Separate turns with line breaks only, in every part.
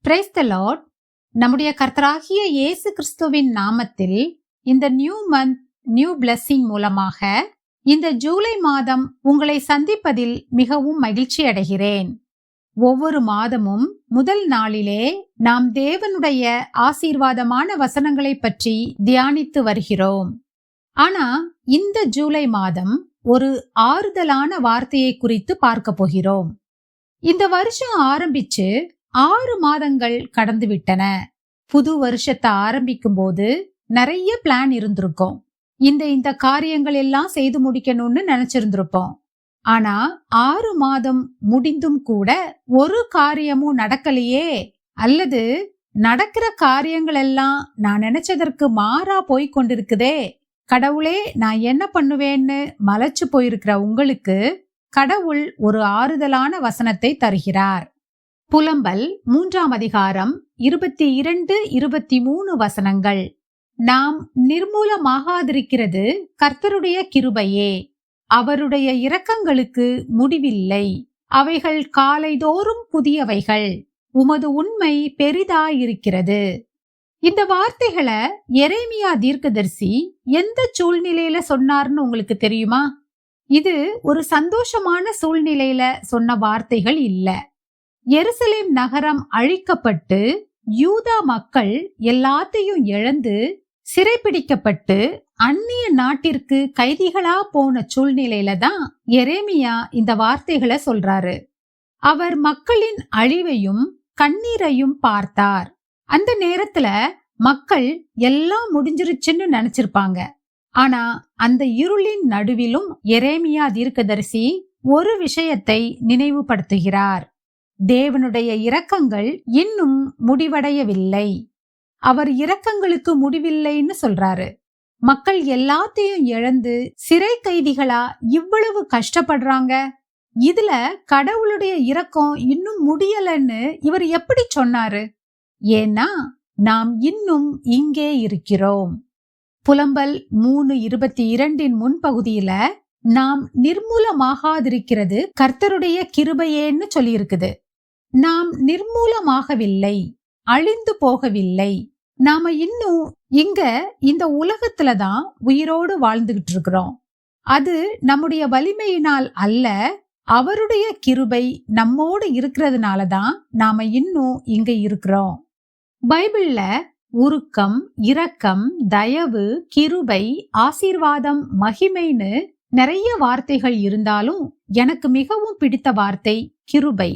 Praise the Lord. நம்முடைய கர்த்தராகிய இயேசு கிறிஸ்துவின் நாமத்தில் இந்த நியூ மந்த் நியூ பிளெஸிங் மூலமாக இந்த ஜூலை மாதம் உங்களை சந்திப்பதில் மிகவும் மகிழ்ச்சி அடைகிறேன். ஒவ்வொரு மாதமும் முதல் நாளிலே நாம் தேவனுடைய ஆசீர்வாதமான வசனங்களை பற்றி தியானித்து வருகிறோம். ஆனா இந்த ஜூலை மாதம் ஒரு ஆறுதலான வார்த்தையை குறித்து பார்க்க போகிறோம். இந்த வருஷம் ஆரம்பிச்சு 6 மாதங்கள் கடந்து விட்டன. புது வருஷத்தை ஆரம்பிக்கும் போது நிறைய பிளான் இருந்திருக்கும். இந்த காரியங்கள் எல்லாம் செய்து முடிக்கணும்னு நினைச்சிருந்திருப்போம். ஆனா 6 மாதம் முடிந்தும் கூட ஒரு காரியமும் நடக்கலையே, அல்லது நடக்கிற காரியங்கள் எல்லாம் நான் நினைச்சதற்கு மாறா போய் கொண்டிருக்குதே, கடவுளே நான் என்ன பண்ணுவேன்னு மலைச்சு போயிருக்கிற உங்களுக்கு கடவுள் ஒரு ஆறுதலான வசனத்தை தருகிறார். புலம்பல் 3ஆம் அதிகாரம் 22, 23 வசனங்கள். நாம் நிர்மூலமாகாதிருக்கிறது கர்த்தருடைய கிருபையே, அவருடைய இரக்கங்களுக்கு முடிவில்லை, அவைகள் காலைதோறும் புதியவைகள், உமது உண்மை பெரிதாயிருக்கிறது. இந்த வார்த்தைகளை எரேமியா தீர்க்கதரிசி எந்த சூழ்நிலையில சொன்னார்னு உங்களுக்கு தெரியுமா? இது ஒரு சந்தோஷமான சூழ்நிலையில சொன்ன வார்த்தைகள் இல்ல. எருசலேம் நகரம் அழிக்கப்பட்டு யூதா மக்கள் எல்லாத்தையும் இழந்து சிறைப்பிடிக்கப்பட்டு அந்நிய நாட்டிற்கு கைதிகளா போன சூழ்நிலையில தான் எரேமியா இந்த வார்த்தைகளை சொல்றாரு. அவர் மக்களின் அழிவையும் கண்ணீரையும் பார்த்தார். அந்த நேரத்துல மக்கள் எல்லாம் முடிஞ்சிருச்சுன்னு நினைச்சிருப்பாங்க. ஆனா அந்த இருளின் நடுவிலும் எரேமியா தீர்க்கதரிசி ஒரு விஷயத்தை நினைவுபடுத்துகிறார். தேவனுடைய இரக்கங்கள் இன்னும் முடிவடையவில்லை. அவர் இரக்கங்களுக்கு முடிவில்லைன்னு சொல்றாரு. மக்கள் எல்லாத்தையும் இழந்து சிறை கைதிகளா இவ்வளவு கஷ்டப்படுறாங்க. இதுல கடவுளுடைய இரக்கம் இன்னும் முடியலன்னு இவர் எப்படி சொன்னாரு? ஏன்னா நாம் இன்னும் இங்கே இருக்கிறோம். புலம்பல் 3:22 முன்பகுதியில நாம் நிர்மூலமாகாதிருக்கிறது கர்த்தருடைய கிருபையேன்னு சொல்லியிருக்குது. நாம் நிர்மூலமாகவில்லை, அழிந்து போகவில்லை. நாம இன்னும் இந்த உலகத்துலதான் உயிரோடு வாழ்ந்துகிட்டு இருக்கிறோம். அது நம்முடைய வலிமையினால் அல்ல, அவருடைய கிருபை நம்மோடு இருக்கிறதுனாலதான் நாம இன்னும் இங்க இருக்கிறோம். பைபிள்ல உருக்கம், இரக்கம், தயவு, கிருபை, ஆசீர்வாதம், மகிமைன்னு நிறைய வார்த்தைகள் இருந்தாலும் எனக்கு மிகவும் பிடித்த வார்த்தை கிருபை.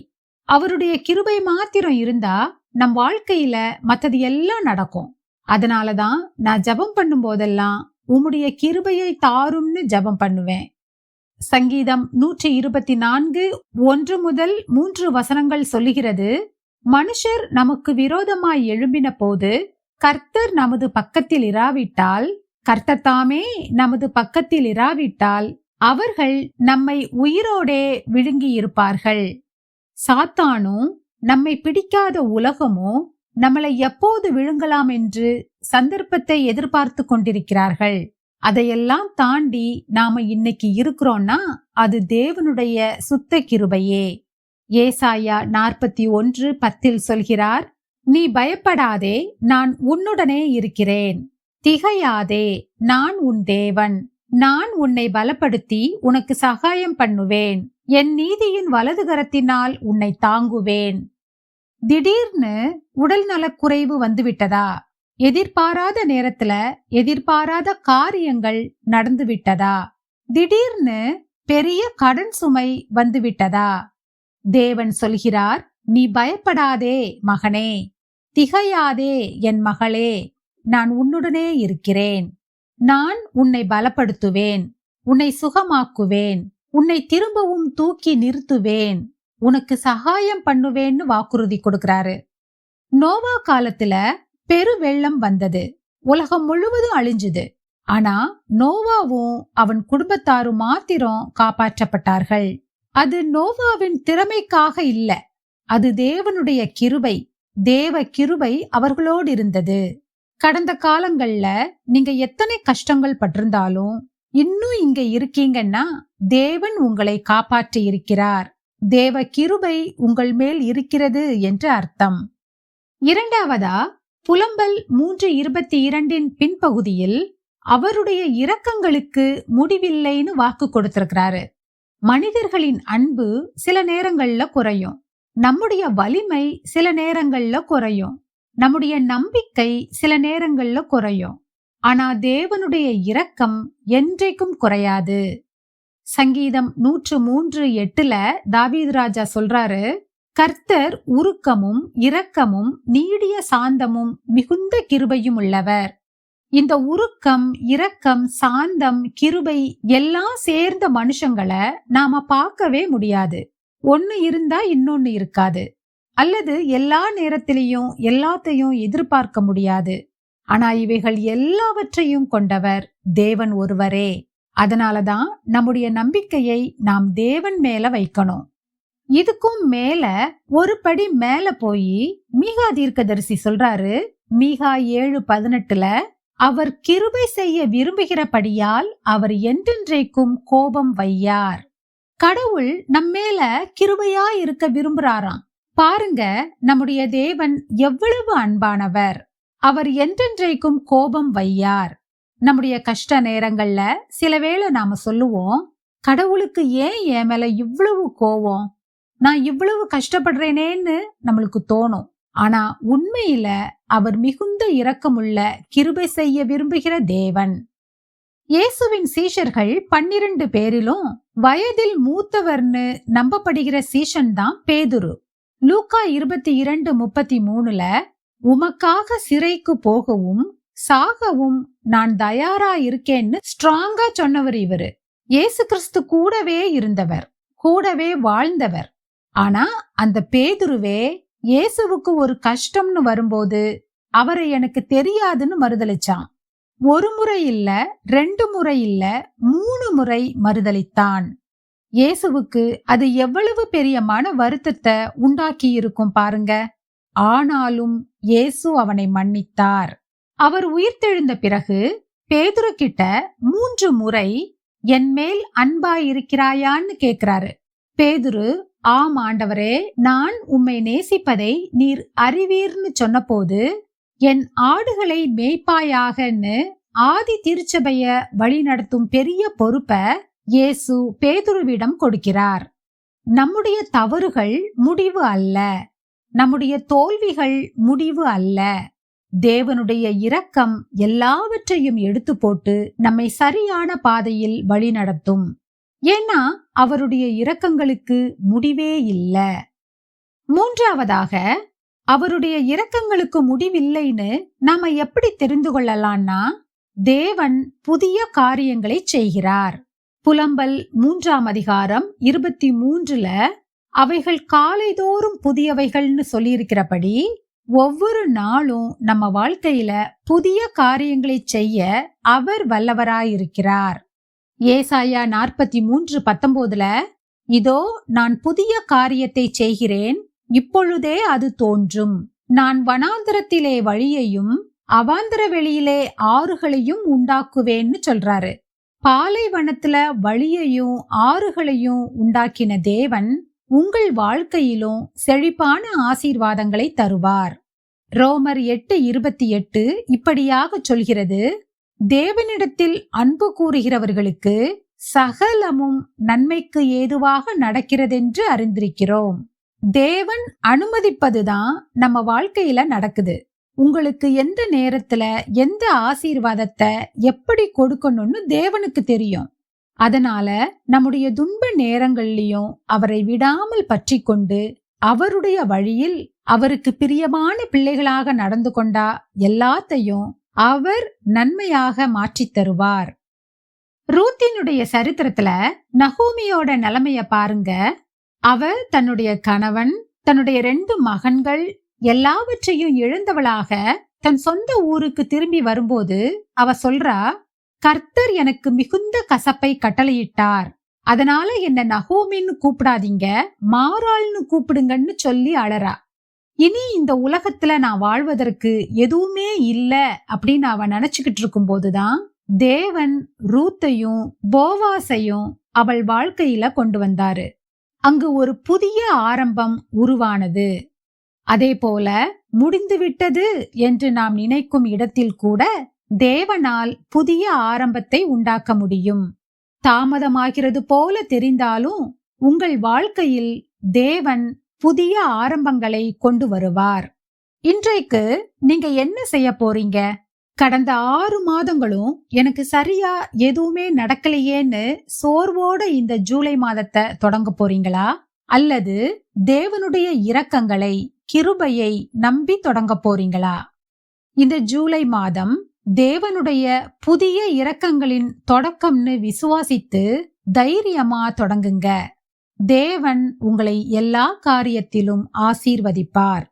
அவருடைய கிருபை மாத்திரம் இருந்தா நம் வாழ்க்கையில மத்தது எல்லாம் நடக்கும். அதனாலதான் நான் ஜெபம் பண்ணும் போதெல்லாம் உம்முடைய கிருபையை தாரும்னு ஜெபம் பண்ணுவேன். சங்கீதம் 124, 1 முதல் 3 வசனங்கள் சொல்லுகிறது, மனுஷர் நமக்கு விரோதமாய் எழும்பின போது கர்த்தர் நமது பக்கத்தில் இராவிட்டால், கர்த்தர் தாமே நமது பக்கத்தில் இராவிட்டால் அவர்கள் நம்மை உயிரோடே விழுங்கி இருப்பார்கள். சாத்தானும் நம்மை பிடிக்காத உலகமும் நம்மளை எப்போது விழுங்கலாம் என்று சந்தர்ப்பத்தை எதிர்பார்த்து கொண்டிருக்கிறார்கள். அதையெல்லாம் தாண்டி நாம இன்னைக்கு இருக்கிறோம்னா அது தேவனுடைய சுத்த கிருபையே. ஏசாயா 41:10 சொல்கிறார், நீ பயப்படாதே, நான் உன்னுடனே இருக்கிறேன். திகையாதே, நான் உன் தேவன். நான் உன்னை பலப்படுத்தி உனக்கு சகாயம் பண்ணுவேன். என் நீதியின் வலது கரத்தினால் உன்னை தாங்குவேன். திடீர்னு உடல் நலக்குறைவு வந்துவிட்டதா? எதிர்பாராத நேரத்துல எதிர்பாராத காரியங்கள் நடந்துவிட்டதா? திடீர்னு பெரிய கடன் சுமை வந்துவிட்டதா? தேவன் சொல்கிறார், நீ பயப்படாதே மகனே, திகையாதே என் மகளே, நான் உன்னுடனே இருக்கிறேன். நான் உன்னை பலப்படுத்துவேன், உன்னை சுகமாக்குவேன், உன்னை திரும்பவும் தூக்கி நிறுத்துவேன், உனக்கு சகாயம் பண்ணுவேன்னு வாக்குறுதி கொடுக்கிறாரு. நோவா காலத்துல பெரு வெள்ளம் வந்தது, உலகம் முழுவதும் அழிஞ்சுது. ஆனா நோவாவும் அவன் குடும்பத்தாரும் மாத்திரம் காப்பாற்றப்பட்டார்கள். அது நோவாவின் திறமைக்காக இல்ல, அது தேவனுடைய கிருபை. தேவ கிருபை அவர்களோடு இருந்தது. கடந்த காலங்கள்ல நீங்க எத்தனை கஷ்டங்கள் பட்டிருந்தாலும் இன்னும் இங்க இருக்கீங்கன்னா தேவன் உங்களை காப்பாற்றி இருக்கிறார். தேவ கிருபை உங்கள் மேல் இருக்கிறது என்று அர்த்தம். இரண்டாவதா, புலம்பல் 3:22 பின்பகுதியில் அவருடைய இரக்கங்களுக்கு முடிவில்லைன்னு வாக்கு கொடுத்திருக்கிறாரு. மனிதர்களின் அன்பு சில நேரங்கள்ல குறையும், நம்முடைய வலிமை சில நேரங்கள்ல குறையும், நம்முடைய நம்பிக்கை சில நேரங்கள்ல குறையும். ஆனா தேவனுடைய இரக்கம் என்றைக்கும் குறையாது. சங்கீதம் 103:8 தாவீது ராஜா சொல்றாரு, கர்த்தர் உருக்கமும் இரக்கமும் நீடிய சாந்தமும் மிகுந்த கிருபையும் உள்ளவர். இந்த உருக்கம், இரக்கம், சாந்தம், கிருபை எல்லாம் சேர்ந்த மனுஷங்களை நாம பார்க்கவே முடியாது. ஒன்னு இருந்தா இன்னொன்னு இருக்காது, அல்லது எல்லா நேரத்திலையும் எல்லாத்தையும் எதிர்பார்க்க முடியாது. ஆனா இவைகள் எல்லாவற்றையும் கொண்டவர் தேவன் ஒருவரே. அதனாலதான் நம்முடைய நம்பிக்கையை நாம் தேவன் மேல வைக்கணும். இதுக்கும் மேல ஒரு படி மேல போய் மீகா தீர்க்கதரிசி சொல்றாரு, மீகா 7:18, அவர் கிருபை செய்ய விரும்புகிறபடியால் அவர் என்றென்றைக்கும் கோபம் வையார். கடவுள் நம்மேல கிருபையா இருக்க விரும்புறாராம். பாருங்க, நம்முடைய தேவன் எவ்வளவு அன்பானவர். அவர் என்றென்றைக்கும் கோபம் வையார். நம்முடைய கஷ்ட நேரங்கள்ல சில வேளை நாம சொல்லுவோம், கடவுளுக்கு ஏன் என் மேல இவ்வளவு கோபம், நான் இவ்வளவு கஷ்டப்படுறேனேன்னு நம்மளுக்கு தோணும். ஆனா உண்மையில அவர் மிகுந்த இரக்கமுள்ள கிருபை செய்ய விரும்புகிற தேவன். இயேசுவின் சீஷர்கள் 12 பேரிலும் வயதில் மூத்தவர்னு நம்பப்படுகிற சீஷன் தான் பேதுரு. லூக்கா 22:33 உமக்காக சிறைக்கு போகவும் சாகவும் நான் தயாரா இருக்கேன்னு ஸ்ட்ராங்கா சொன்னவர் இவரு. இயேசு கிறிஸ்து கூடவே இருந்தவர், கூடவே வாழ்ந்தவர். ஆனா அந்த பேதுருவே இயேசுவுக்கு ஒரு கஷ்டம்னு வரும்போது அவரை எனக்கு தெரியாதுன்னு மறுதளிச்சான். ஒரு முறை இல்ல, 2 முறை இல்ல, 3 முறை மறுதளித்தான். இயேசுவுக்கு அது எவ்வளவு பெரிய மன வருத்தத்தை உண்டாக்கி இருக்கும் பாருங்க. ஆனாலும் இயேசு அவனை மன்னித்தார். அவர் உயிர்த்தெழுந்த பிறகு பேதுரு கிட்ட 3 முறை என் மேல் அன்பாயிருக்கிறாயான்னு கேக்குறாரு. பேதுரு, ஆம் ஆண்டவரே, நான் உம்மை நேசிப்பதை நீர் அறிவீர்னு சொன்னபோது என் ஆடுகளை மேய்ப்பாயாகன்னு ஆதி திருச்சபைய வழி நடத்தும் பெரிய பொறுப்பை இயேசு பேதுருவிடம் கொடுக்கிறார். நம்முடைய தவறுகள் முடிவு அல்ல, நம்முடைய தோல்விகள் முடிவு அல்ல. தேவனுடைய இரக்கம் எல்லாவற்றையும் எடுத்து போட்டு நம்மை சரியான பாதையில் வழி நடத்தும். ஏன்னா அவருடைய இரக்கங்களுக்கு முடிவே இல்ல. மூன்றாவதாக, அவருடைய இரக்கங்களுக்கு முடிவில்லைன்னு நாம எப்படி தெரிந்து கொள்ளலாம்னா, தேவன் புதிய காரியங்களை செய்கிறார். புலம்பல் 3:23 அவைகள் காலைதோறும் புதியவைகள்னு சொல்லியிருக்கிறபடி ஒவ்வொரு நாளும் நம்ம வாழ்க்கையில புதிய காரியங்களை செய்ய அவர் வல்லவராயிருக்கிறார். ஏசாயா 43:19 இதோ நான் புதிய காரியத்தை செய்கிறேன், இப்பொழுதே அது தோன்றும், நான் வனாந்தரத்திலே வழியையும் அவாந்தர வெளியிலே ஆறுகளையும் உண்டாக்குவேன்னு சொல்றாரு. பாலைவனத்துல வழியையும் ஆறுகளையும் உண்டாக்கின தேவன் உங்கள் வாழ்க்கையிலும் செழிப்பான ஆசீர்வாதங்களை தருவார். ரோமர் 8:28 இப்படியாக சொல்கிறது, தேவனிடத்தில் அன்பு கூறுகிறவர்களுக்கு சகலமும் நன்மைக்கு ஏதுவாக நடக்கிறதென்று அறிந்திருக்கிறோம். தேவன் அனுமதிப்பதுதான் நம்ம வாழ்க்கையில நடக்குது. உங்களுக்கு எந்த நேரத்துல எந்த ஆசீர்வாதத்தை எப்படி கொடுக்கணும்னு தேவனுக்கு தெரியும். அதனால நம்முடைய துன்ப நேரங்கள்லயும் அவரை விடாமல் பற்றி கொண்டு அவருடைய வழியில் அவருக்கு பிரியமான பிள்ளைகளாக நடந்து கொண்டா எல்லாத்தையும் அவர் நன்மையாக மாற்றித் தருவார். ரூத்தினுடைய சரித்திரத்துல நகோமியோட நிலைமைய பாருங்க. அவ தன்னுடைய கணவன், தன்னுடைய 2 மகன்கள் எல்லாவற்றையும் இழந்தவளாக தன் சொந்த ஊருக்கு திரும்பி வரும்போது அவ சொல்றா, கர்த்தர் எனக்கு மிகுந்த கசப்பை கட்டளையிட்டார், அதனால என்ன நகோமின்னு கூப்பிடாதீங்க, மாறாள்னு கூப்பிடுங்கன்னு சொல்லி அழறா. இனி இந்த உலகத்துல நான் வாழ்வதற்கு எதுவுமே இல்ல அப்படின்னு அவ நினைச்சுக்கிட்டு இருக்கும் போதுதான் தேவன் ரூத்தையும் போவாசையும் அவள் வாழ்க்கையில கொண்டு வந்தாரு. அங்கு ஒரு புதிய ஆரம்பம் உருவானது. அதேபோல முடிந்துவிட்டது என்று நாம் நினைக்கும் இடத்தில் கூட தேவனால் புதிய ஆரம்பத்தை உண்டாக்க முடியும். தாமதமாகிறது போல தெரிந்தாலும் உங்கள் வாழ்க்கையில் தேவன் புதிய ஆரம்பங்களை கொண்டு வருவார். இன்றைக்கு நீங்க என்ன செய்ய போறீங்க? கடந்த 6 மாதங்களும் எனக்கு சரியா எதுவுமே நடக்கலையேன்னு சோர்வோட இந்த ஜூலை மாதத்தை தொடங்க போறீங்களா? அல்லது தேவனுடைய இரக்கங்களை, கிருபையை நம்பி தொடங்க போறீங்களா? இந்த ஜூலை மாதம் தேவனுடைய புதிய இரக்கங்களின் தொடக்கம்னு விசுவாசித்து தைரியமா தொடங்குங்க. தேவன் உங்களை எல்லா காரியத்திலும் ஆசீர்வதிப்பார்.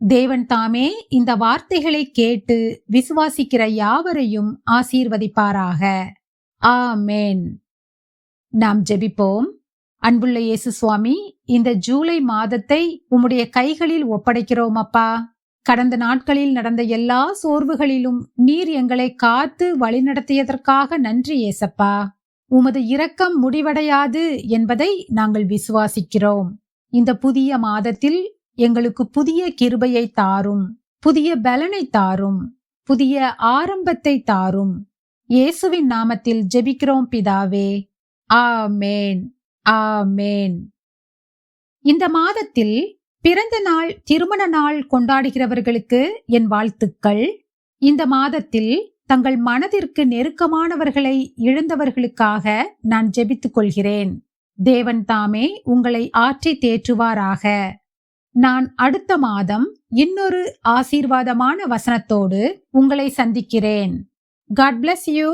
தேவன் தாமே இந்த வார்த்தைகளை கேட்டு விசுவாசிக்கிற யாவரையும் ஆசீர்வதிப்பாராக. ஆமேன். நாம் ஜெபிப்போம். அன்புள்ள இயேசு சுவாமி, இந்த ஜூலை மாதத்தை உம்முடைய கைகளில் ஒப்படைக்கிறோம் அப்பா. கடந்த நாட்களில் நடந்த எல்லா சோர்வுகளிலும் நீர் எங்களை காத்து வழிநடத்தியதற்காக நன்றி ஏசப்பா. உமது இரக்கம் முடிவடையாது என்பதை நாங்கள் விசுவாசிக்கிறோம். இந்த புதிய மாதத்தில் எங்களுக்கு புதிய கிருபையை தாரும், புதிய பலனை தாரும், புதிய ஆரம்பத்தை தாரும். இயேசுவின் நாமத்தில் ஜெபிக்கிறோம் பிதாவே. ஆமேன், ஆமேன். இந்த மாதத்தில் பிறந்த நாள், திருமண நாள் கொண்டாடுகிறவர்களுக்கு என் வாழ்த்துக்கள். இந்த மாதத்தில் தங்கள் மனதிற்கு நெருக்கமானவர்களை இழந்தவர்களுக்காக நான் ஜெபித்துக் கொள்கிறேன். தேவன் தாமே உங்களை ஆற்றி தேற்றுவாராக. நான் அடுத்த மாதம் இன்னொரு ஆசீர்வாதமான வசனத்தோடு உங்களை சந்திக்கிறேன். God bless you.